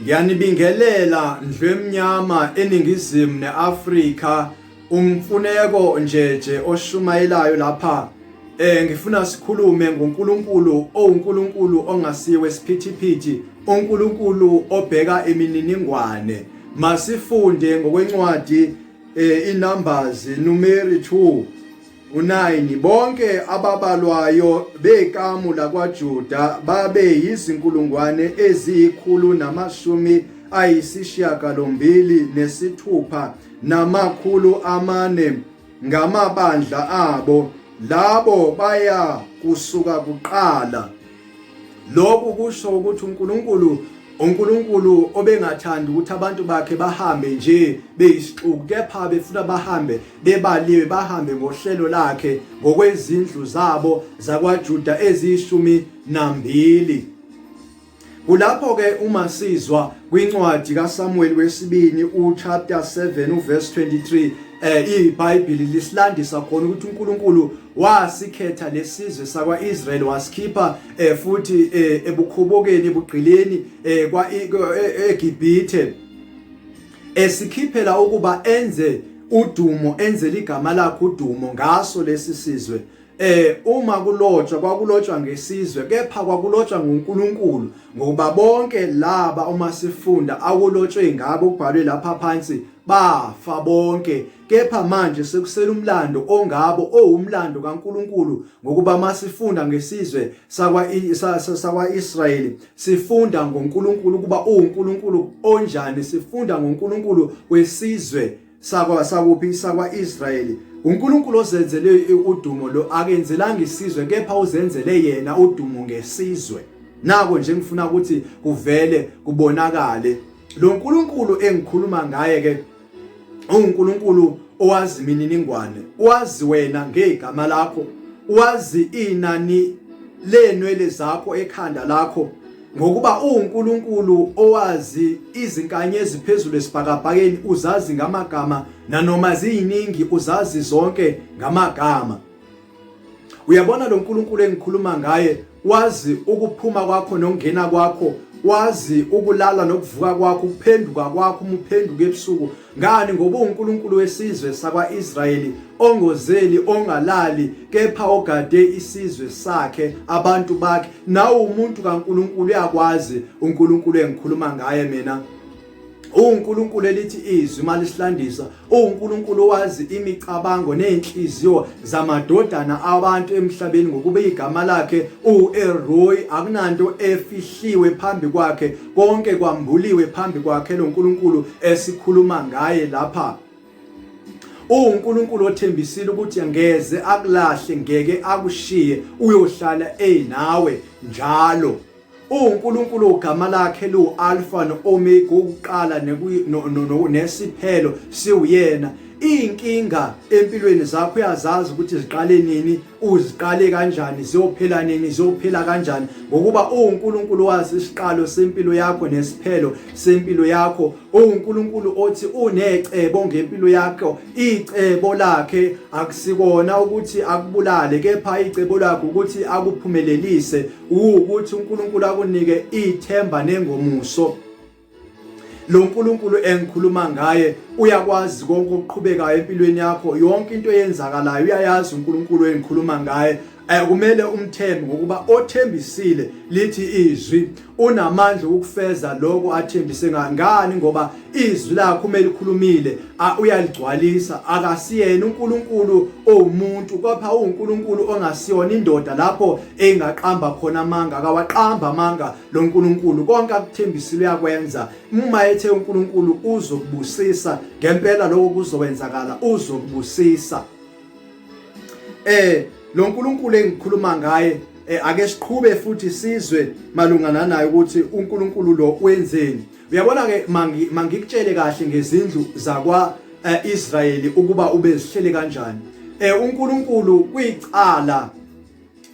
Ngiyanibingelela ndlemnyama eningizimu neAfrika umfuneko njeje oshumayelayo lapha ngifuna sikhulume ngoNkulunkulu oNkulunkulu ongasiwe siphithiphithi uNkulunkulu obheka imininingwane masifunde ngokwencwadi iNumbers numeri 2:9 bonke ababalwayo bekamu lakwaJuda babe yizinkulungwane eziyi186 namakhulu amane ngamabandla abo labo baya kusuka kuqala. Lokhu kusho ukuthi uNkulunkulu obengathanda ukuthi abantu bakhe bahambe nje beyisixuku, kepha befuna bahambe bebaliwe, bahambe ngohlelo lakhe ngokwezindlu zabo zakwaJuda eziyishumi-2. Kulapho ke uma sizwa kwincwadi kaSamuel wesibini chapter 7 verse 23 iBhayibheli lisilandisa khona ukuthi uNkulunkulu wasikhetha lesizwe sakwaIsrael wasikhipha futhi ebukhobokeni ebugqileni eGibhithe esikhiphela ukuba enze udumo, enze igama lakhe udumo ngaso lesi sizwe. Uma kulotshwa kwakulotshwa ngesizwe, kepha kwakulotshwa ngoNkulunkulu, ngoba bonke laba uma sifunda akulotshwe ngabo kubhalwe lapha phansi bafa bonke. Kepha manje sekusela umlando ongabo owumlando kaNkulunkulu, ngokuba masifunda ngesizwe sakwaIsrayeli sifunda ngoNkulunkulu kuba uNkulunkulu onjani, sifunda ngoNkulunkulu wesizwe sakwaIsrayeli. uNkulunkulu ozenzele udumo lo akenzelanga isizwe, kepha uzenzele yena udumo ngesizwe. Nako nje ngifuna ukuthi kuvele kubonakale lo nkulunkulu engikhuluma ngaye ke uNkulunkulu owazi imininingwane, wazi wena ngegama lakho, wazi inani lenwele zakho ekhanda lakho, ngokuba uNkulunkulu owazi izinkanyezi phezulu esibhakabhakeni, uzazi ngamagama, nanoma ziyiningi uzazi zonke ngamagama. Uyabona lo nkulunkulu engikhuluma ngaye wazi ukuphuma kwakho nokungena kwakho, wazi ukulala nokuvuka kwakho, ukuphenduka kwakho uphenduka ebusuku. Ngani? Ngoba uNkulunkulu wesizwe sakwaIsrayeli ongozeli, ongalali, kepha ogade isizwe sakhe, abantu bakhe. Nawe umuntu kaNkulunkulu uyakwazi uNkulunkulu engikhuluma ngaye mina. uNkulunkulu elithi izwi malisihlandisa, uNkulunkulu wazi imicabango nenhliziyo zamadodana abantu emhlabeni, ngokuba igama lakhe uElroy, akunanto efihliwe phambi kwakhe, konke kwambuliwe phambi kwakhe lo nkulunkulu esikhuluma ngaye lapha. uNkulunkulu othembisile ukuthi angeze akulahle, ngeke akushiye, uyohlala nawe njalo. uNkulunkulu ugama lakhe lu-Alpha no-Omega, ukuqala nesiphelo siwuyena. Inkinga empilweni zakho uyazazi ukuthi ziqale nini, uziqale kanjani, ziyophela nini, ziyophela kanjani, ngokuba uNkulunkulu wazi isiqalo sempilo yakho nesiphelo sempilo yakho. uNkulunkulu othi unecebo ngempilo yakho, icebo lakhe akusikona ukuthi akubulale, kepha icebo lakho ukuthi akuphumelelise, ukuthi uNkulunkulu akunike ithemba nengomuso. Lo nkulunkulu engikhuluma ngaye uyakwazi konke okuqhubekayo empilweni yakho, yonke into eyenzakalayo uyayazi uNkulunkulu engikhuluma ngaye. Kumele umthembe, ngokuba othembisile lithi izwi unamandla ukufeza lokho athembise ngani, ngoba izwi lakho kumele likhulumile uyaligcwalisa. Akasiyena uNkulunkulu owumuntu, kepha uNkulunkulu ongasiyona indoda lapho engaqamba khona amanga, akawaqamba amanga lo nkulunkulu. Konke akuthembisile uyakwenza. Uma ethe uNkulunkulu uzokubusisa, ngempela lokho kuzokwenzakala, uzokubusisa. Lo nkulunkulu engikhuluma ngaye ake siqhube futhi sizwe malungana naye ukuthi uNkulunkulu lo wenzeni. Uyabona ke mangikutshele kahle ngezindlu zakwaIsrayeli ukuba ubezihlele kanjani. uNkulunkulu kwicala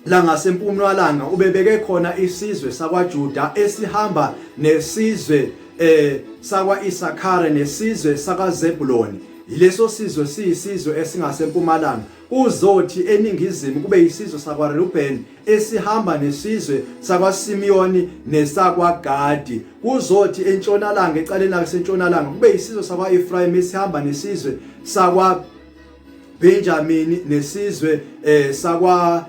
la ngasempumalanga ubebeke khona isizwe sakwaJuda esihamba nesizwe sakwaIsakhari nesizwe sakaZebuloni. Yileso sizwe siyisizwe esingasempumalanga. Kuzothi eningizimu kube isizwe sakwaReuben esihamba nesizwe sakwaSimiyoni nesakwaGadi. Kuzothi entshonalanga ecaleni lasentshonalanga kube isizwe sakwaEfrayim esihamba nesizwe sakwaBenjamini nesizwe sakwa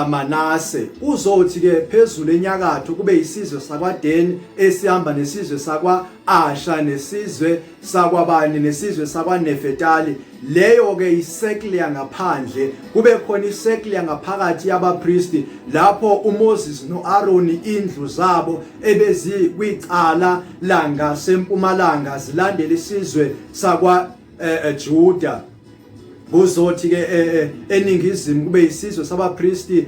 Manase. Kuzothi ke phezulu enyakatho kube isizwe sakwaDeni esihamba nesizwe sakwa-Asha nesizwe sakwabani nesizwe sakwaNefetali. Leyo ke isekle yangaphandle. Kube khona isekle yangaphakathi yabapristi lapho uMoses noAaroni indlu zabo ebezikwicala langasempumalanga zilandela isizwe sakwaJuda. Kuzothi ke eningizimu kube isizwe sabapristi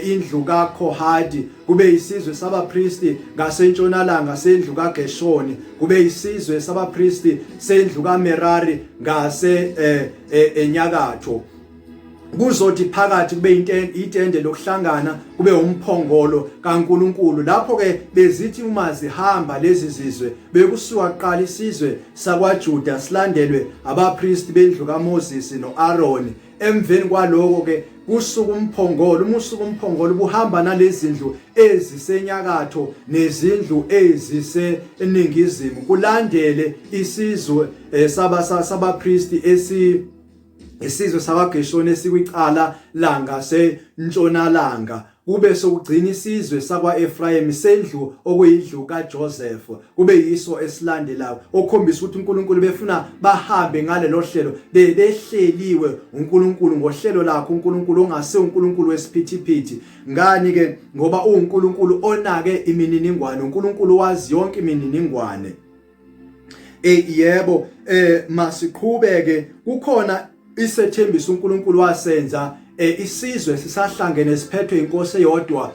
indlu kaKhohati, kube isizwe sabapristi ngasentshonalanga sendlu kaGeshoni, kube isizwe sabapristi sendlu kaMerari ngase enyakatho. Kuzothi phakathi kube itende lokuhlangana, kube umphongolo kaNkulunkulu. Lapho ke bezithi uma zihamba lezi zizwe bekusuka kuqala isizwe sakwaJuda silandelwe abapristi bendlu kaMoses noAaroni. Emveni kwaloko ke kusuka umphongolo. Umusuka umphongolo buhamba nalezi ndlu ezisenyakatho nezindlu eziseningizimu, kulandele isizwe sabapristi isizwe sakwaGeshoni esikwicala langasentshonalanga. Kube sokugcina isizwe sakwaEfrayim sendlu okuyindlu kaJoseph, kube yiso esilandelayo, okhombisa ukuthi uNkulunkulu befuna bahambe ngalelo hlelo, behleliwe uNkulunkulu ngohlelo lakhe. uNkulunkulu ongase uNkulunkulu wesiphithiphithi. Ngani ke? Ngoba uNkulunkulu onake imininingwane, uNkulunkulu wazi yonke imininingwane. Yebo, masiqhubeke. Kukhona isethembiso uNkulunkulu wasenza isizwe sisahlangene siphethwe inkosi eyodwa,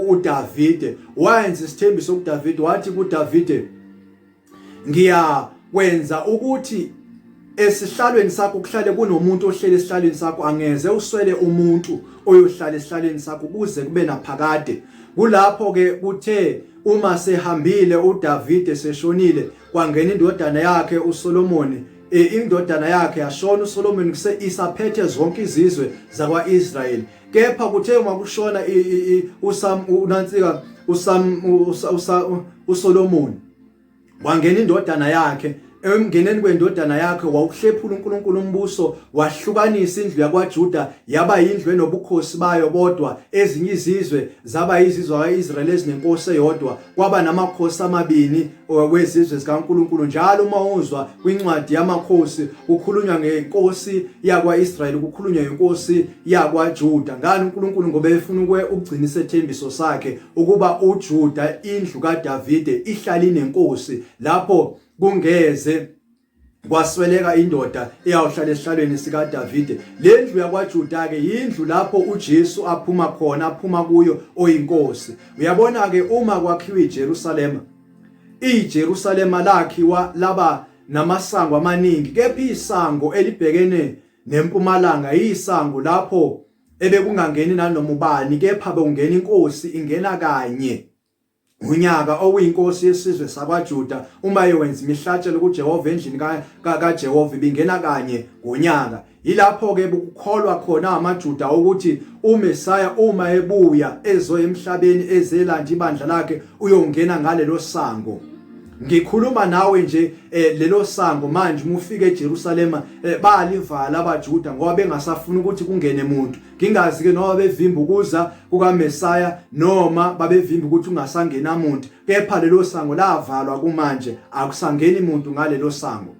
uDavide. Wayenza isithembiso kuDavide, wathi kuDavide, ngiyakwenza ukuthi esihlalweni sakho kuhlale kunomuntu ohlele esihlalweni sakho, angeze uswele umuntu oyohlala esihlalweni sakho kuze kube naphakade. Kulapho ke kuthe uma sehambile uDavide seshonile, kwangena indodana yakhe uSolomoni. Indodana yakhe yashona uSolomon isaphethe zonke izizwe zakwaIsrayeli. Kepha kuthe uma kushona uSolomon, wangena indodana yakhe. Emngeneni kwendodana yakhe wawuhlephula uNkulunkulu umbuso, wahlukanisa indlu yakwaJuda yaba yindlu enobukhosi bayo bodwa. Ezinye izizwe zaba yizizwe zakaIsrayeli ezinenkosi eyodwa. Kwaba namakhosi amabini wezizwe zikaNkulunkulu. Njalo uma uzwa kwincwadi yamakhosi kukhulunywa ngenkosi yakwaIsrayeli, kukhulunywa ngenkosi yakwaJuda. Ngani uNkulunkulu? Ngoba efuna ukugcina isethembiso sakhe ukuba uJuda, indlu kaDavide, ihlala inenkosi, lapho kungeze kwasweleka indoda eyawuhlala esihlalweni sikaDavide. Le ndlu yakwaJuda ke yindlu lapho uJesu aphuma khona, aphuma kuyo oyinkosi. Uyabona ke, uma kwakhiwa iJerusalema lakhiwa laba namasango amaningi, kepha isango elibhekene nempumalanga isango lapho ebekungangeni nanoma ubani, kepha bekungena inkosi, ingena kanye unyaka, okuyinkosi yesizwe sakwaJuda. Uma yenza imihlatshelo kuJehova endlini kaJehova bingena kanye ngonyaka. Yilapho ke ukukholwa khona amaJuda ukuthi uMesaya uma ebuya ezo emhlabeni ezelanda ibandla lakhe uyongena ngalelo sango. Ngikhuluma nawe nje lelo sango manje umufike eJerusalema balivala abaJuda ngoba bengasafuna ukuthi kungene umuntu. Ngingazi ke noma bevimba ukuza kukaMesaya noma babevimba ukuthi ungasangena umuntu, kepha lelo sango lavalwa kumanje, akusangeni umuntu ngalelo sango.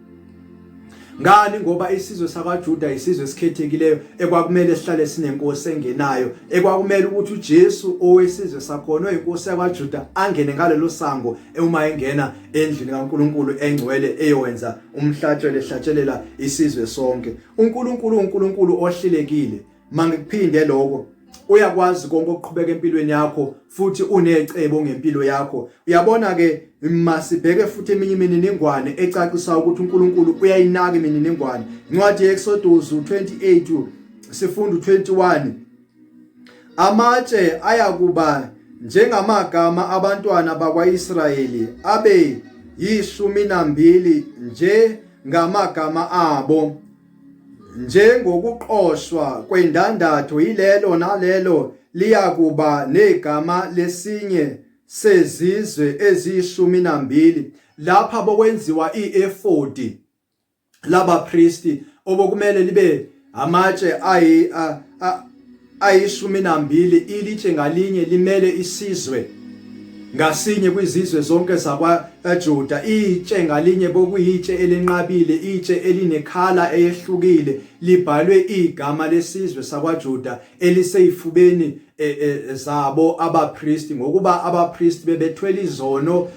Ngani? Ngoba isizwe sakwaJuda isizwe esikhethekileyo ekwakumele sihlale sinenkosi engenayo, ekwakumele ukuthi uJesu owesizwe sakhona oyinkosi yakwaJuda angene ngalelo sango uma engena endlini kaNkulunkulu engcwele eyowenza umhlatshelo ehlatshelela isizwe sonke. uNkulunkulu ohlelekile. Mangikuphinde lokho, uyakwazi konke okuqhubeka empilweni yakho futhi unecebo ngempilo yakho. Uyabona ke, masibheke futhi eminye imininingwane ecacisa ukuthi uNkulunkulu uyayinaka imininingwane. Incwadi yeExodus 28 sifunda 21, amatshe ayakuba njengamagama abantwana bakwaIsrayeli abe 12 nje ngamagama abo, njengokuqoshwa kwendandatho yilelo nalelo liyakuba negama lesinye sezizwe eziyishumi-12. Lapha bokwenziwa i-effort labapristi obokumele libe amatshe ayishumi-12, ilitshe ngalinye limele isizwe ngasinye kwizizwe zonke zakwaJuda. Itshe ngalinye bokuyitshe elenqabile, itshe elinekhala eyehlukile, libhalwe igama lesizwe sakwaJuda eliseyifubeni zabo abapristi, ngokuba abapristi bebethwele izono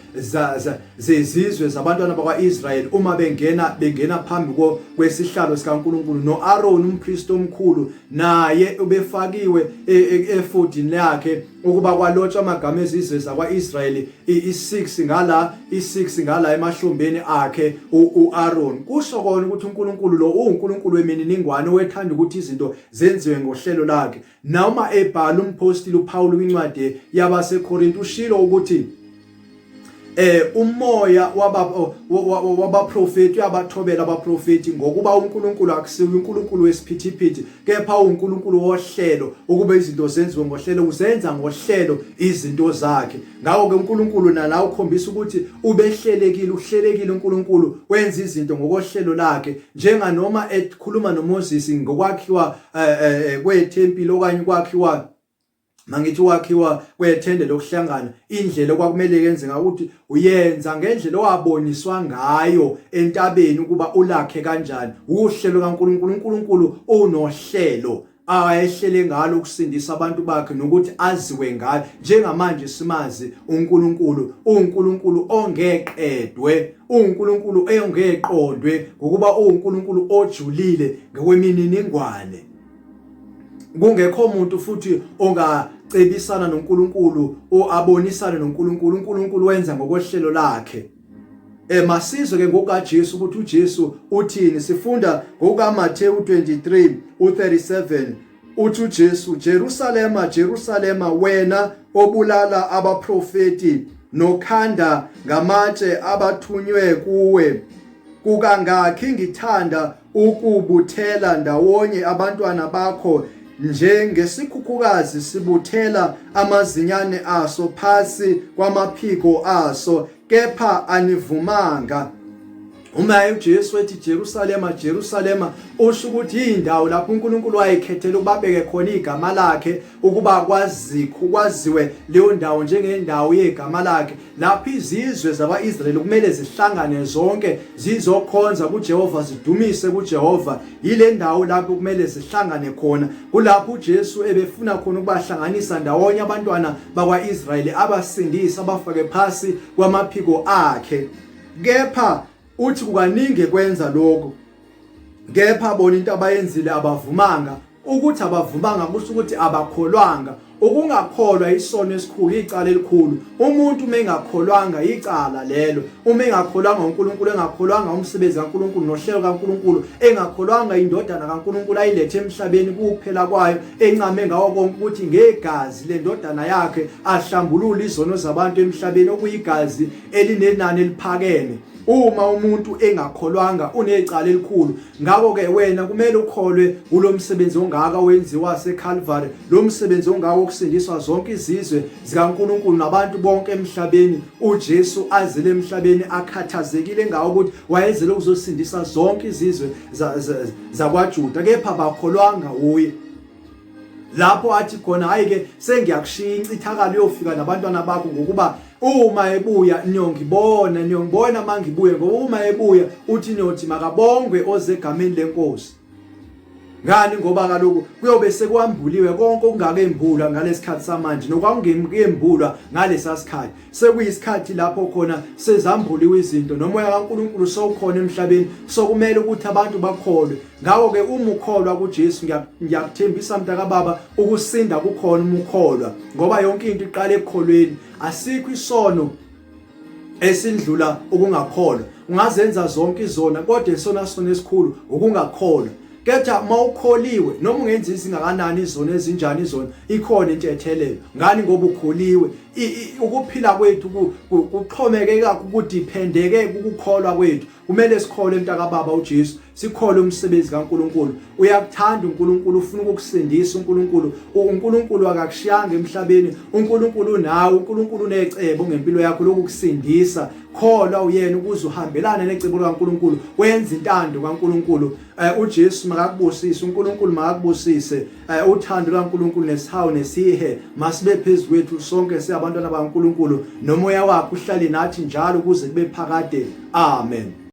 zezizwe zabantwana bakwa-Israyeli uma bengena phambi kwesihlalo sikaNkulunkulu. No-Aaron umpristi omkhulu naye ubefakiwe efodini lakhe ukuba kwalotshwa amagama ezizwe zakwa-Israyeli i-6 ngala emahlombeni akhe u-Aaron. Kusho kona ukuthi uNkulunkulu lo uNkulunkulu wemniningwane owethanda ukuthi izinto zenziwe ngohlelo lakhe. Noma ebhala umpostoli uPaul kwincwadi yabaseKorinte ushilo ukuthi umoya wabaprofeti uyabathobela abaprofeti, ngokuba uNkulunkulu akusiyo uNkulunkulu wesiphithiphithi, kepha uNkulunkulu wohlelo, ukuba izinto zenziwe ngohlelo, uzenza ngohlelo izinto zakhe. Ngakho-ke uNkulunkulu nala ukhombisa ukuthi uhlelekile uNkulunkulu wenza izinto ngokohlelo lakhe, njenganoma ekhuluma noMoses ngokwakhiwa kwethempili okanye ukwakhiwa kwethende lokuhlangana. Indlela okwakumele yenzeka ukuthi uyenza ngendlela owaboniswa ngayo entabeni ukuba ulakhe kanjani. Uhlelo kaNkulunkulu, uNkulunkulu unohlelo ayehlele ngalo ukusindisa abantu bakhe nokuthi aziwe ngalo. Njengamanje simazi uNkulunkulu, uNkulunkulu ongeqedwe, uNkulunkulu ongeqondwe, ngokuba uNkulunkulu ojulile ngokwemininingwane. Kungekho umuntu futhi ongacebisana noNkulunkulu abonisana noNkulunkulu. uNkulunkulu wenza ngokohlelo lakhe. Masizwe ke ngokaJesu ukuthi uJesu uthini. Sifunda ngokaMathewu 23:37 uthi uJesu, Jerusalema, Jerusalema, wena obulala abaprofeti nokhanda ngamatshe abathunywe kuwe, kukangakhi ngithanda ukubuthela ndawonye abantwana bakho njengesikhukhukazi sibuthela amazinyane aso phasi kwamaphiko aso, kepha anivumanga. Uma uJesu ethi Jerusalema, Jerusalema, usho ukuthi indawo lapho uNkulunkulu wayekhethela ukubabeke khona igama lakhe, ukuba kwaziwe leyo ndawo njengendawo yegama lakhe, lapho izizwe zakwa-Israyeli kumele zihlangane zonke zizokhonza kuJehova, zidumise kuJehova. Yile ndawo lapho kumele zihlangane khona. Kulapho uJesu ebefuna khona ukubahlanganisa ndawonye abantwana bakwa-Israyeli, abasindisa, abafake phasi kwamaphiko akhe. Kepha uthi kukaningi kwenza lokho, kepha bona into abayenzile abavumanga. Ukuthi abavumanga kusho ukuthi abakholwanga. Ukungakholwa isono esikhulu, icala elikhulu. Umuntu uma engakholwanga icala lelo, uma engakholwanga uNkulunkulu, engakholwanga umsebenzi kaNkulunkulu nohlelo kaNkulunkulu, engakholwanga indodana kaNkulunkulu ayilethe emhlabeni kuphela kwayo, encame ngawo konke ukuthi ngegazi lendodana yakhe ahlambulule izono zabantu emhlabeni, okuyigazi elinenani eliphakeme. Uma umuntu engakholwanga unecala elikhulu. Ngakho-ke wena kumele ukholwe kulo msebenzi ongaka wenziwa seCalvary, lo msebenzi ongaka wokusindiswa zonke izizwe zikaNkulunkulu nabantu bonke emhlabeni. uJesu azele emhlabeni akhathazekile ngawo ukuthi wayezele ukuzosindisa zonke izizwe zakwaJuda, kepha bakholwanga uye. Lapho athi khona, hayi-ke sengiyakushiya incithakalo yofika nabantwana bakho, ngokuba uma ebuya niyongibona mangibuye, ngoba uma ebuya uthi niyothi makabongwe ozegameni lenkosi. Ngani? Ngoba kaloku kuyobe sekwambuliwe konke okungakembulwa ngalesikhathi samanje nokwakungembulwa ngalesa sikhathi. Sekuyisikhathi lapho khona sezambuliwe izinto, nomoya kaNkulunkulu sowukhona emhlabeni, sokumele ukuthi abantu bakholwe. Ngakho-ke uma ukholwa kuJesu, ngiyakuthembisa mntakababa, ukusinda kukhona uma ukholwa, ngoba yonke into iqala ekukholweni. Asikho isono esindlula ukungakholwa. Ungazenza zonke izona, kodwa isona sono esikhulu ukungakholwa. Kepha mawukholiwe, noma ungenza izingakanani izona ezinjani izona, ikhona into ethelelo. Ngani? Ngoba ukholiwe. ukuphila kwethu kuxhomekeke kudiphendeke ukukholwa kwethu. Kumele sikholwe emntaka baba uJesu, sikholwe umsebenzi kaNkulunkulu. Uyakuthanda uNkulunkulu, ufuna ukukusindisa uNkulunkulu. uNkulunkulu akakushiyanga emhlabeni. uNkulunkulu nawe, uNkulunkulu unecebo ngempilo yakho lokukusindisa. Kholwa uyena ukuze uhambelane necebo likaNkulunkulu, wenza intando kaNkulunkulu. uJesu makakubusise, uNkulunkulu makakubusise. Uthando likaNkulunkulu nesihawu nesihe masibe phezulu kwethu sonke siyabantwana bakaNkulunkulu, nomoya wakhe uhlale nathi njalo kuze kube phakade. Amen.